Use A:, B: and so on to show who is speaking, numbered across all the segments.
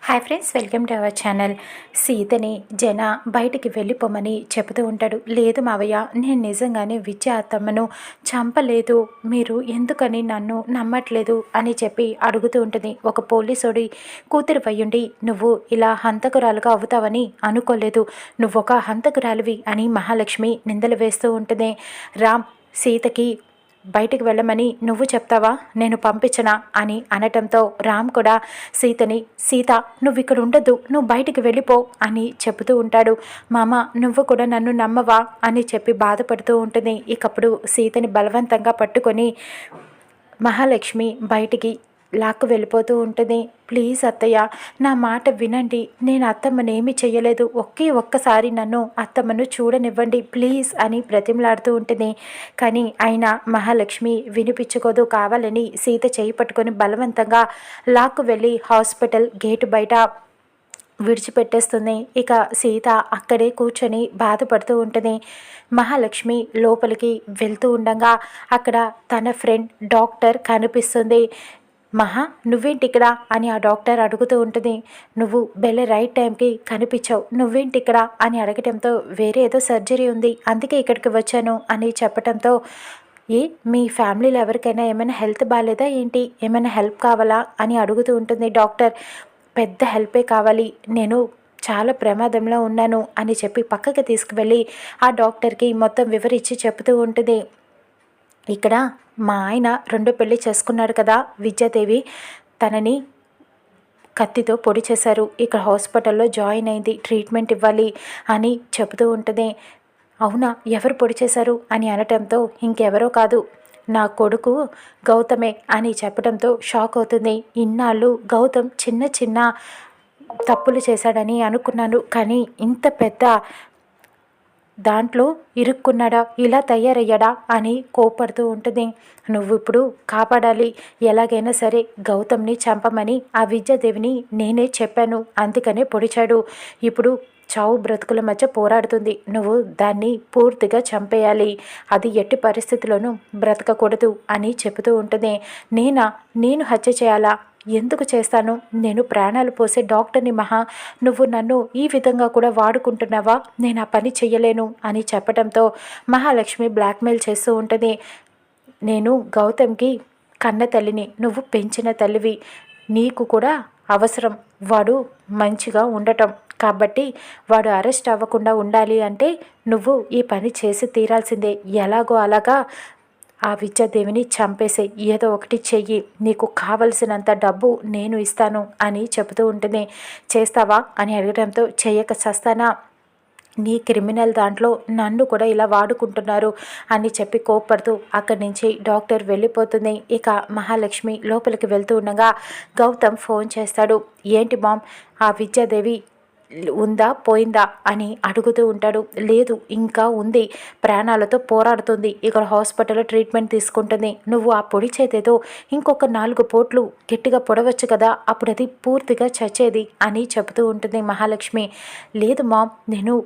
A: Hi friends, welcome to our channel. సీతని జన బయటికి వెళ్ళిపోమని చెబుతూ ఉంటాడు. లేదు మావయ్య, నేను నిజంగానే విద్య అత్తమ్మను చంపలేదు, మీరు ఎందుకని నన్ను నమ్మట్లేదు అని చెప్పి అడుగుతూ ఉంటుంది. ఒక పోలీసుడి కూతురు అయ్యుండి నువ్వు ఇలా హంతకురాలుగా అవుతావని అనుకోలేదు, నువ్వు ఒక హంతకురాలివి అని మహాలక్ష్మి నిందలు వేస్తూ ఉంటుంది. రామ్ సీతకి బయటికి వెళ్ళమని నువ్వు చెప్తావా, నేను పంపించనా అని అనటంతో రామ్ కూడా సీత నువ్వు ఇక్కడ ఉండద్దు, నువ్వు బయటికి వెళ్ళిపో అని చెబుతూ ఉంటాడు. మామ, నువ్వు కూడా నన్ను నమ్మవా అని చెప్పి బాధపడుతూ ఉంటుంది. ఇకప్పుడు సీతని బలవంతంగా పట్టుకొని మహాలక్ష్మి బయటికి లాక్కు వెళ్ళిపోతూ ఉంటుంది. ప్లీజ్ అత్తయ్య, నా మాట వినండి, నేను అత్తమ్మనేమీ చెయ్యలేదు, ఒక్కసారి నన్ను అత్తమ్మను చూడనివ్వండి ప్లీజ్ అని బ్రతిమలాడుతూ ఉంటుంది. కానీ అయినా మహాలక్ష్మి వినిపించుకోదు. కావాలని సీత చేయి పట్టుకొని బలవంతంగా లాక్కు వెళ్ళి హాస్పిటల్ గేటు బయట విడిచిపెట్టేస్తుంది. ఇక సీత అక్కడే కూర్చొని బాధపడుతూ ఉంటుంది. మహాలక్ష్మి లోపలికి వెళ్తూ ఉండగా అక్కడ తన ఫ్రెండ్ డాక్టర్ కనిపిస్తుంది. మహా, నువ్వేంటి ఇక్కడ అని ఆ డాక్టర్ అడుగుతూ ఉంటుంది. నువ్వు వెళ్ళే రైట్ టైంకి కనిపించావు, నువ్వేంటి ఇక్కడ అని అడగటంతో వేరే ఏదో సర్జరీ ఉంది అందుకే ఇక్కడికి వచ్చాను అని చెప్పటంతో మీ ఫ్యామిలీలో ఎవరికైనా ఏమైనా హెల్త్ బాగాలేదా ఏంటి, ఏమైనా హెల్ప్ కావాలా అని అడుగుతూ ఉంటుంది డాక్టర్. పెద్ద హెల్పే కావాలి, నేను చాలా ప్రమాదంలో ఉన్నాను అని చెప్పి పక్కకి తీసుకువెళ్ళి ఆ డాక్టర్కి మొత్తం వివరించి చెబుతూ ఉంటుంది. ఇక్కడ మా ఆయన రెండో పెళ్ళి చేసుకున్నాడు కదా విద్యాదేవి, తనని కత్తితో పొడి చేశారు, ఇక్కడ హాస్పిటల్లో జాయిన్ అయింది, ట్రీట్మెంట్ ఇవ్వాలి అని చెబుతూ ఉంటుంది. అవునా, ఎవరు పొడి చేశారు అని అనటంతో ఇంకెవరో కాదు, నా కొడుకు గౌతమే అని చెప్పడంతో షాక్ అవుతుంది. ఇన్నాళ్ళు గౌతమ్ చిన్న చిన్న తప్పులు చేశాడని అనుకున్నాను, కానీ ఇంత పెద్ద దాంట్లో ఇరుక్కున్నాడా, ఇలా తయారయ్యాడా అని కోపడుతూ ఉంటుంది. నువ్వు ఇప్పుడు కాపాడాలి, ఎలాగైనా సరే గౌతమ్ని చంపమని ఆ విద్యాదేవిని నేనే చెప్పాను, అందుకనే పొడిచాడు, ఇప్పుడు చావు బ్రతుకుల మధ్య పోరాడుతుంది, నువ్వు దాన్ని పూర్తిగా చంపేయాలి, అది ఎట్టి పరిస్థితుల్లోనూ బ్రతకకూడదు అని చెబుతూ ఉంటుంది. నేను హత్య చేయాలా, ఎందుకు చేస్తాను, నేను ప్రాణాలు పోసే డాక్టర్ని మహా, నువ్వు నన్ను ఈ విధంగా కూడా వాడుకుంటున్నావా, నేను ఆ పని చెయ్యలేను అని చెప్పడంతో మహాలక్ష్మి బ్లాక్మెయిల్ చేస్తూ ఉంటుంది. నేను గౌతమ్కి కన్న తల్లిని, నువ్వు పెంచిన తల్లివి, నీకు కూడా అవసరం వాడు మంచిగా ఉండటం, కాబట్టి వాడు అరెస్ట్ అవ్వకుండా ఉండాలి అంటే నువ్వు ఈ పని చేసి తీరాల్సిందే, ఎలాగో అలాగా ఆ విద్యాదేవిని చంపేసే, ఏదో ఒకటి చెయ్యి, నీకు కావలసినంత డబ్బు నేను ఇస్తాను అని చెబుతూ ఉంటుంది. చేస్తావా అని అడగడంతో చెయ్యక చస్తానా, నీ క్రిమినల్ దాంట్లో నన్ను కూడా ఇలా వాడుకుంటున్నారు అని చెప్పి కోప్పడుతూ అక్కడి నుంచి డాక్టర్ వెళ్ళిపోతుంది. ఇక మహాలక్ష్మి లోపలికి వెళ్తూ ఉండగా గౌతమ్ ఫోన్ చేస్తాడు. ఏంటి మామ్, ఆ విద్యాదేవి ఉందా పోయిందా అని అడుగుతూ ఉంటాడు. లేదు, ఇంకా ఉంది, ప్రాణాలతో పోరాడుతుంది, ఇక్కడ హాస్పిటల్లో ట్రీట్మెంట్ తీసుకుంటుంది, నువ్వు ఆ పొడి చేతితో ఇంకొక 4 పోట్లు గట్టిగా పొడవచ్చు కదా, అప్పుడు అది పూర్తిగా చచ్చేది అని చెబుతూ ఉంటుంది మహాలక్ష్మి. లేదు మామ్, నేను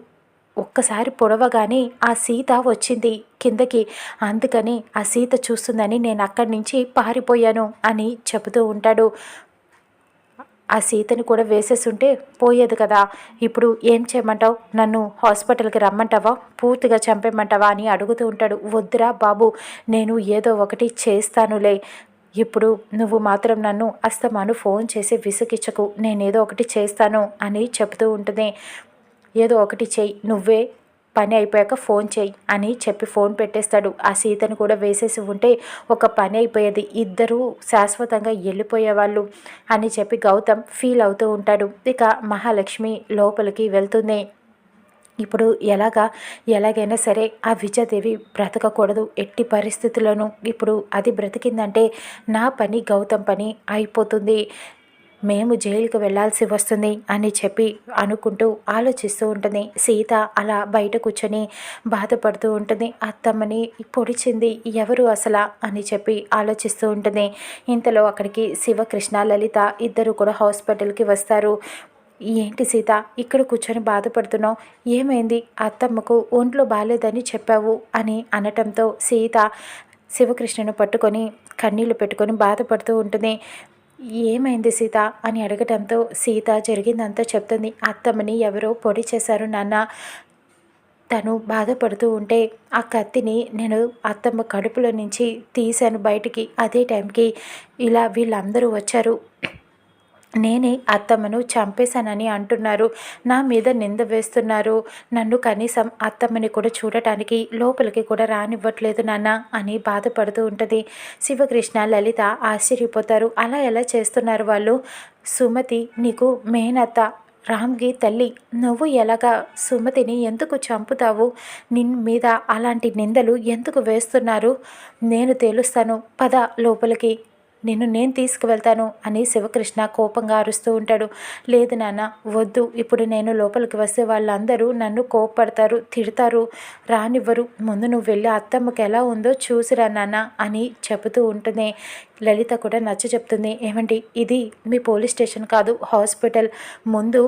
A: ఒక్కసారి పొడవగానే ఆ సీత వచ్చింది కిందకి, అందుకని ఆ సీత చూస్తుందని నేను అక్కడి నుంచి పారిపోయాను అని చెబుతూ ఉంటాడు. ఆ సీతని కూడా వేసేస్తుంటే పోయేది కదా, ఇప్పుడు ఏం చేయమంటావు, నన్ను హాస్పిటల్కి రమ్మంటావా, పూర్తిగా చంపేయమంటావా అని అడుగుతూ ఉంటాడు. వద్దురా బాబు, నేను ఏదో ఒకటి చేస్తానులే, ఇప్పుడు నువ్వు మాత్రం నన్ను అస్తమాను ఫోన్ చేసి విసుగిచ్చకు, నేనేదో ఒకటి చేస్తాను అని చెబుతూ ఉంటుంది. ఏదో ఒకటి చెయ్యి, నువ్వే పని అయిపోయాక ఫోన్ చేయి అని చెప్పి ఫోన్ పెట్టేస్తాడు. ఆ సీతను కూడా వేసేసి ఉంటే ఒక పని అయిపోయేది, ఇద్దరూ శాశ్వతంగా వెళ్ళిపోయేవాళ్ళు అని చెప్పి గౌతమ్ ఫీల్ అవుతూ ఉంటాడు. ఇక మహాలక్ష్మి లోపలికి వెళ్తుంది. ఇప్పుడు ఎలాగైనా సరే ఆ విజయదేవి బ్రతకకూడదు ఎట్టి పరిస్థితుల్లోనూ, ఇప్పుడు అది బ్రతికిందంటే నా పని గౌతమ్ పని అయిపోతుంది, మేము జైలుకి వెళ్ళాల్సి వస్తుంది అని చెప్పి అనుకుంటూ ఆలోచిస్తూ ఉంటుంది. సీత అలా బయట కూర్చొని బాధపడుతూ ఉంటుంది. అత్తమ్మని పొడిచింది ఎవరు అసలు అని చెప్పి ఆలోచిస్తూ ఉంటుంది. ఇంతలో అక్కడికి శివకృష్ణ లలిత ఇద్దరు కూడా హాస్పిటల్కి వస్తారు. ఏంటి సీత, ఇక్కడ కూర్చొని బాధపడుతున్నావు, ఏమైంది, అత్తమ్మకు ఒంట్లో బాగాలేదని చెప్పావు అని అనటంతో సీత శివకృష్ణను పట్టుకొని కన్నీళ్లు పెట్టుకొని బాధపడుతూ ఉంటుంది. ఏమైంది సీత అని అడగటంతో సీత జరిగిందంతా చెప్తుంది. అత్తమ్మని ఎవరో పొడి చేశారు నాన్న. తను బాధపడుతూ ఉంటే ఆ కత్తిని నేను అత్తమ్మ కడుపులో నుంచి తీశాను బయటికి. అదే టైంకి ఇలా వీళ్ళందరూ వచ్చారు. నేనే అత్తమ్మను చంపేశానని అంటున్నారు. నా మీద నింద వేస్తున్నారు. నన్ను కనీసం అత్తమ్మని కూడా చూడటానికి లోపలికి కూడా రానివ్వట్లేదు నాన్న అని బాధపడుతూ ఉంటుంది. శివకృష్ణ, లలిత ఆశ్చర్యపోతారు. అలా ఎలా చేస్తున్నారు వాళ్ళు? సుమతి నీకు మేనత్త, రామ్కి తల్లి. నువ్వు ఎలాగా సుమతిని ఎందుకు చంపుతావు? మీద అలాంటి నిందలు ఎందుకు వేస్తున్నారు? నేను తేలుస్తాను, పద లోపలికి, నిన్ను నేను తీసుకువెళ్తాను అని శివకృష్ణ కోపంగా అరుస్తూ ఉంటాడు. లేదు నాన్న, వద్దు. ఇప్పుడు నేను లోపలికి వస్తే వాళ్ళందరూ నన్ను కోప్పడతారు, తిడతారు, రానివ్వరు. ముందు నువ్వు వెళ్ళి అత్తమ్మకి ఎలా ఉందో చూసిరా నాన్న అని చెబుతూ ఉంటుంది. లలిత కూడా నచ్చ చెప్తుంది. ఏమండి, ఇది మీ పోలీస్ స్టేషన్ కాదు, హాస్పిటల్. ముందు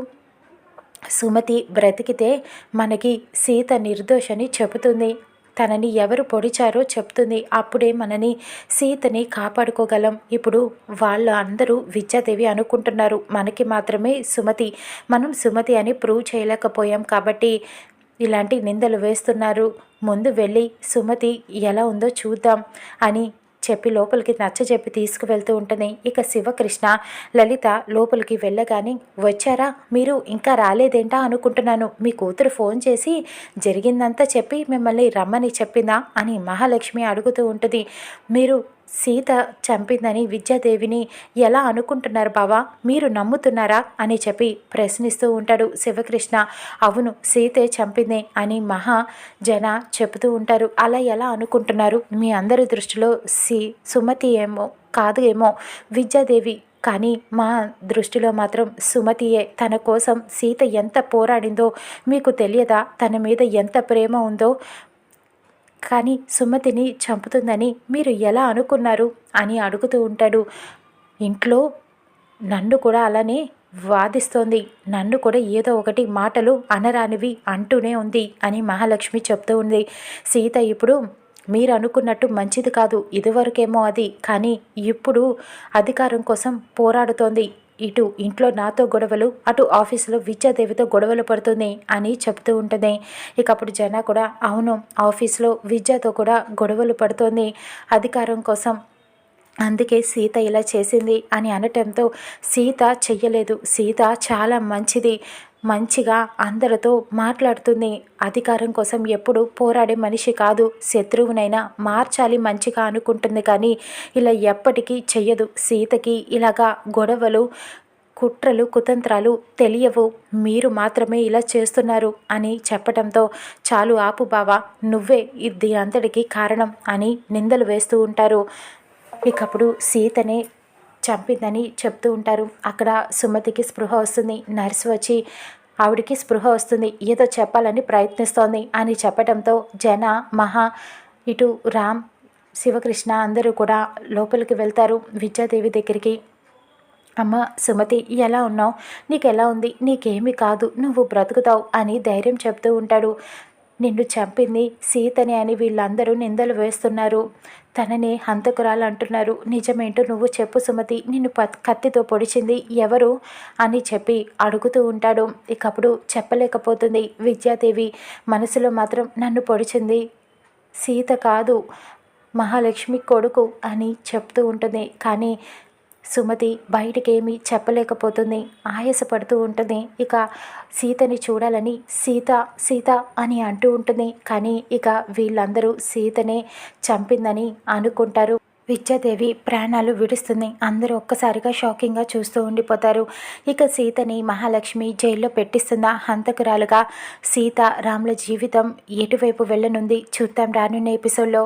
A: సుమతి బ్రతికితే మనకి సీత నిర్దోషని చెబుతుంది. తనని ఎవరు పొడిచారో చెప్తుంది. అప్పుడే మనని సీతని కాపాడుకోగలం. ఇప్పుడు వాళ్ళు అందరూ విద్యాదేవి అనుకుంటున్నారు, మనకి మాత్రమే సుమతి. మనం సుమతి అని ప్రూవ్ చేయలేకపోయాం కాబట్టి ఇలాంటి నిందలు వేస్తున్నారు. ముందు వెళ్ళి సుమతి ఎలా ఉందో చూద్దాం అని చెప్పి లోపలికి నచ్చజెప్పి తీసుకువెళ్తూ ఉంటుంది. ఇక శివకృష్ణ, లలిత లోపలికి వెళ్ళగానే, వచ్చారా మీరు? ఇంకా రాలేదేంటా అనుకుంటున్నాను. మీ కూతురు ఫోన్ చేసి జరిగిందంతా చెప్పి మిమ్మల్ని రమ్మని చెప్పిందా అని మహాలక్ష్మి అడుగుతూ ఉంటుంది. మీరు సీత చంపిందని విద్యాదేవిని ఎలా అనుకుంటున్నారు బావా? మీరు నమ్ముతున్నారా అని చెప్పి ప్రశ్నిస్తూ ఉంటాడు శివకృష్ణ. అవును, సీతే చంపింది అని జన చెబుతూ ఉంటారు. అలా ఎలా అనుకుంటున్నారు? మీ అందరి దృష్టిలో సుమతి ఏమో కాదు, ఏమో విద్యాదేవి. కానీ మా దృష్టిలో మాత్రం సుమతియే. తన కోసం సీత ఎంత పోరాడిందో మీకు తెలియదా? తన మీద ఎంత ప్రేమ ఉందో. కానీ సుమతిని చంపుతుందని మీరు ఎలా అనుకున్నారు అని అడుగుతూ ఉంటాడు. ఇంట్లో నన్ను కూడా అలానే వాదిస్తోంది, నన్ను కూడా ఏదో ఒకటి మాటలు అనరానివి అంటూనే ఉంది అని మహాలక్ష్మి చెప్తూ ఉంది. సీత ఇప్పుడు మీరు అనుకున్నట్టు మంచిది కాదు. ఇదివరకేమో అది, కానీ ఇప్పుడు అధికారం కోసం పోరాడుతోంది. ఇటు ఇంట్లో నాతో గొడవలు, అటు ఆఫీసులో విద్యాదేవితో గొడవలు పడుతుంది అని చెప్తూ ఉంటుంది. ఇక అప్పుడు జన కూడా, అవును, ఆఫీస్లో విద్యతో కూడా గొడవలు పడుతోంది అధికారం కోసం, అందుకే సీత ఇలా చేసింది అని అనటంతో, సీత చెయ్యలేదు, సీత చాలా మంచిది, మంచిగా అందరితో మాట్లాడుతుంది, అధికారం కోసం ఎప్పుడు పోరాడే మనిషి కాదు, శత్రువునైనా మార్చాలి మంచిగా అనుకుంటుంది, కానీ ఇలా ఎప్పటికీ చెయ్యదు. సీతకి ఇలాగా గొడవలు, కుట్రలు, కుతంత్రాలు తెలియవు, మీరు మాత్రమే ఇలా చేస్తున్నారు అని చెప్పటంతో, చాలు ఆపు బావా, నువ్వే ఇది అంతటికి కారణం అని నిందలు వేస్తూ ఉంటారు. ఇకప్పుడు సీతనే చంపిందని చెప్తూ ఉంటారు. అక్కడ సుమతికి స్పృహ వస్తుంది. నర్సు వచ్చి ఆవిడికి స్పృహ వస్తుంది, ఏదో చెప్పాలని ప్రయత్నిస్తోంది అని చెప్పడంతో జన, ఇటు రామ్, శివకృష్ణ అందరూ కూడా లోపలికి వెళ్తారు విద్యాదేవి దగ్గరికి. అమ్మ సుమతి, ఎలా ఉన్నావు? నీకు ఎలా ఉంది? నీకేమీ కాదు, నువ్వు బ్రతుకుతావు అని ధైర్యం చెప్తూ ఉంటాడు. నిన్ను చంపింది సీతని అని వీళ్ళందరూ నిందలు వేస్తున్నారు, తనని హంతకురాలు అంటున్నారు. నిజమేంటో నువ్వు చెప్పు సుమతి, నిన్ను కత్తితో పొడిచింది ఎవరు అని చెప్పి అడుగుతూ ఉంటాడు. ఇకప్పుడు చెప్పలేకపోతుంది విద్యాదేవి. మనసులో మాత్రం నన్ను పొడిచింది సీత కాదు, మహాలక్ష్మి కొడుకు అని చెప్తూ ఉంటుంది. కానీ సుమతి బయటికేమీ చెప్పలేకపోతుంది, ఆయాసపడుతూ ఉంటుంది. ఇక సీతని చూడాలని సీత సీత అని అంటూ ఉంటుంది. కానీ ఇక వీళ్ళందరూ సీతనే చంపిందని అనుకుంటారు. విద్యాదేవి ప్రాణాలు విడుస్తుంది. అందరూ ఒక్కసారిగా షాకింగ్గా చూస్తూ ఉండిపోతారు. ఇక సీతని మహాలక్ష్మి జైల్లో పెట్టిస్తుందా హంతకురాలుగా? సీత రాముల జీవితం ఎటువైపు వెళ్ళనుంది చూద్దాం రానున్న ఎపిసోడ్లో.